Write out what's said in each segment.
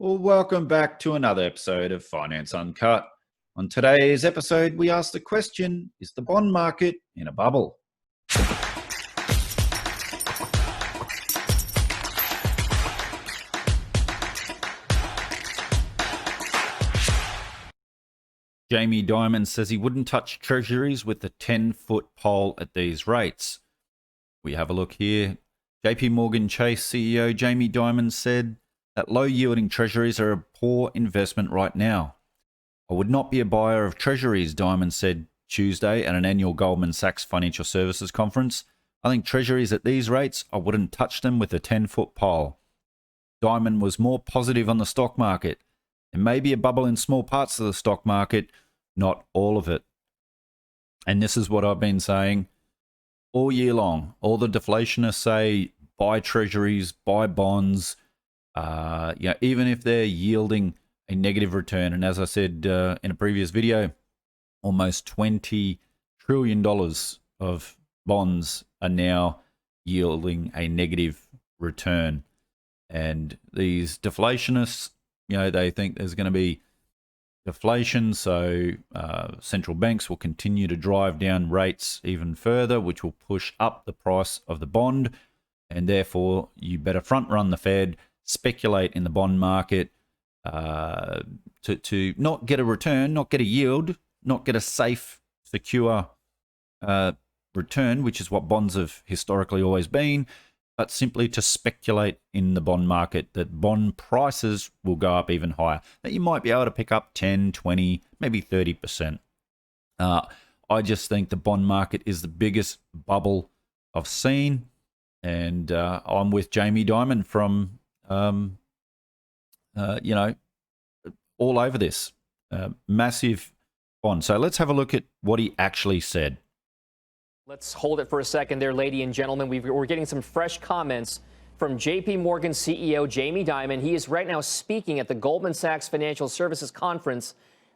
Well, welcome back to another episode of Finance Uncut. On today's episode, we ask the question, is the bond market in a bubble? Jamie Dimon says he wouldn't touch treasuries with the 10-foot pole at these rates. We have a look here. JP Morgan Chase CEO Jamie Dimon said that low-yielding treasuries are a poor investment right now. I would not be a buyer of treasuries, Dimon said Tuesday at an annual Goldman Sachs Financial Services conference. I think treasuries at these rates, I wouldn't touch them with a 10-foot pole. Dimon was more positive on the stock market. There may be a bubble in small parts of the stock market, not all of it. And this is what I've been saying all year long. All the deflationists say buy treasuries, buy bonds, even if they're yielding a negative return. And as I said in a previous video, almost $20 trillion of bonds are now yielding a negative return. And these deflationists, they think there's going to be deflation, so central banks will continue to drive down rates even further, which will push up the price of the bond. And therefore, you better front run the Fed, speculate in the bond market to not get a return, not get a yield, not get a safe, secure return, which is what bonds have historically always been, but simply to speculate in the bond market that bond prices will go up even higher, that you might be able to pick up 10, 20, maybe 30%. I just think the bond market is the biggest bubble I've seen, and I'm with Jamie Dimon from, all over this. Massive bond. So let's have a look at what he actually said. Let's hold it for a second there, ladies and gentlemen. We're getting some fresh comments from JP Morgan CEO Jamie Dimon. He is right now speaking at the Goldman Sachs Financial Services Conference.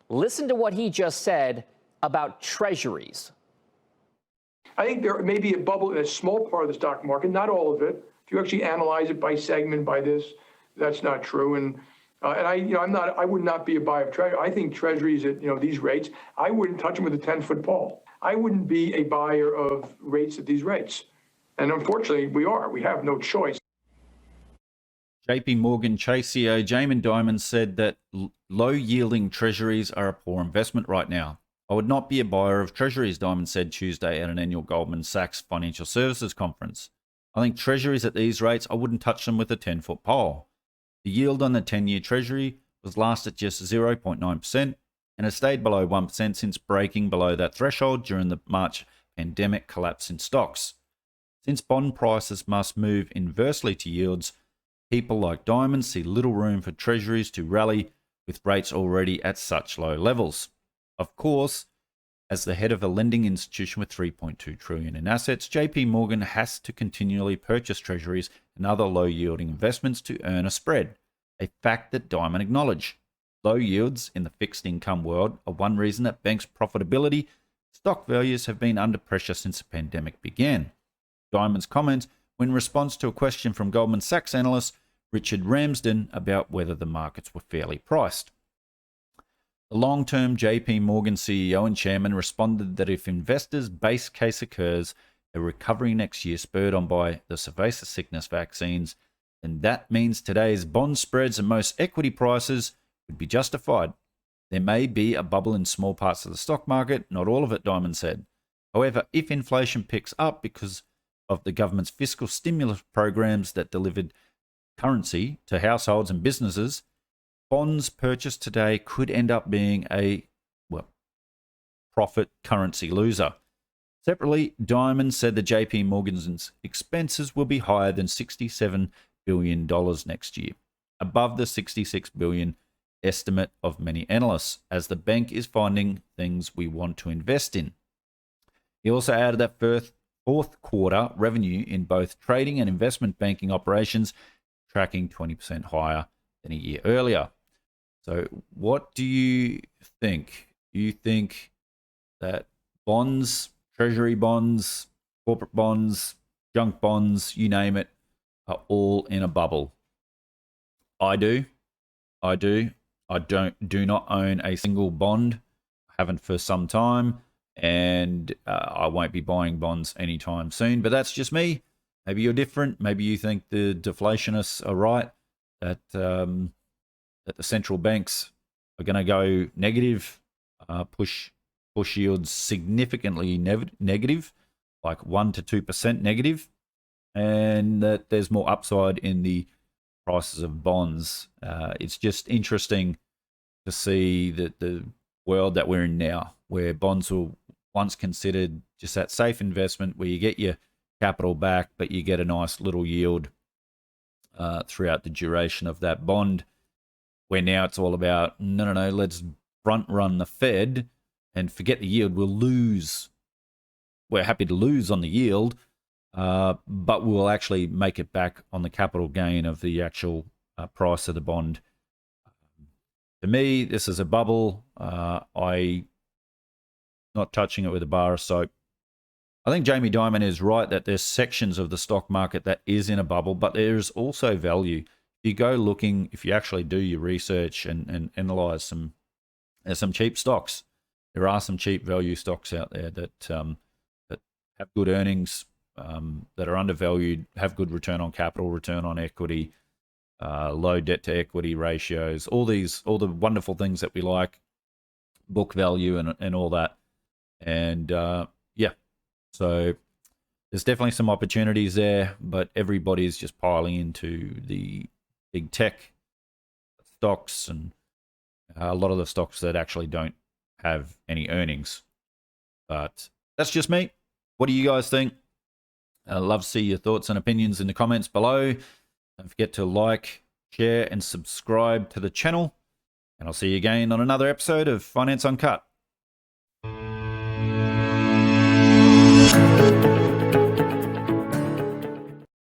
Listen to what he just said about treasuries. I think there may be a bubble in a small part of the stock market, not all of it. If you actually analyze it by segment, by this, that's not true. And I would not be a buyer of treasury. I think treasuries at these rates, I wouldn't touch them with a 10-foot pole. I wouldn't be a buyer of rates at these rates. And unfortunately, we have no choice. JP Morgan Chase CEO Jamie Dimon said that low-yielding treasuries are a poor investment right now. I would not be a buyer of treasuries, Dimon said Tuesday at an annual Goldman Sachs Financial Services conference. I think treasuries at these rates, I wouldn't touch them with a 10-foot pole. The yield on the 10-year treasury was last at just 0.9%, and has stayed below 1% since breaking below that threshold during the March pandemic collapse in stocks. Since bond prices must move inversely to yields, people like Dimon see little room for treasuries to rally with rates already at such low levels. Of course, as the head of a lending institution with $3.2 trillion in assets, JP Morgan has to continually purchase treasuries and other low-yielding investments to earn a spread, a fact that Dimon acknowledged. Low yields in the fixed income world are one reason that banks' profitability, stock values have been under pressure since the pandemic began. Dimon's comments were in response to a question from Goldman Sachs analyst Richard Ramsden about whether the markets were fairly priced. The long-term JP Morgan CEO and chairman responded that if investors' base case occurs, a recovery next year spurred on by the pervasive sickness vaccines, then that means today's bond spreads and most equity prices would be justified. There may be a bubble in small parts of the stock market, not all of it, Dimon said. However, if inflation picks up because of the government's fiscal stimulus programs that delivered currency to households and businesses, bonds purchased today could end up being a profit currency loser. Separately, Dimon said that JP Morgan's expenses will be higher than $67 billion next year, above the $66 billion estimate of many analysts, as the bank is finding things we want to invest in. He also added that fourth quarter revenue in both trading and investment banking operations tracking 20% higher than a year earlier. So what do you think? Do you think that bonds, treasury bonds, corporate bonds, junk bonds, you name it, are all in a bubble? I do. I do. I do not own a single bond. I haven't for some time, and I won't be buying bonds anytime soon. But that's just me. Maybe you're different. Maybe you think the deflationists are right, that that the central banks are going to go negative, push yields significantly negative, like 1 to 2% negative, and that there's more upside in the prices of bonds. It's just interesting to see that the world that we're in now, where bonds were once considered just that safe investment where you get your capital back, but you get a nice little yield throughout the duration of that bond, where now it's all about, no, let's front run the Fed and forget the yield. We'll lose. We're happy to lose on the yield, but we'll actually make it back on the capital gain of the actual price of the bond. To me, this is a bubble. I not touching it with a bar of soap. I think Jamie Dimon is right that there's sections of the stock market that is in a bubble, but there's also value. If you go looking, if you actually do your research and analyze there's some cheap stocks. There are some cheap value stocks out there that that have good earnings, that are undervalued, have good return on capital, return on equity, low debt to equity ratios, all the wonderful things that we like, book value and all that. And yeah, so there's definitely some opportunities there, but everybody's just piling into the big tech stocks and a lot of the stocks that actually don't have any earnings. But that's just me. What do you guys think? I'd love to see your thoughts and opinions in the comments below. Don't forget to like, share, and subscribe to the channel. And I'll see you again on another episode of Finance Uncut.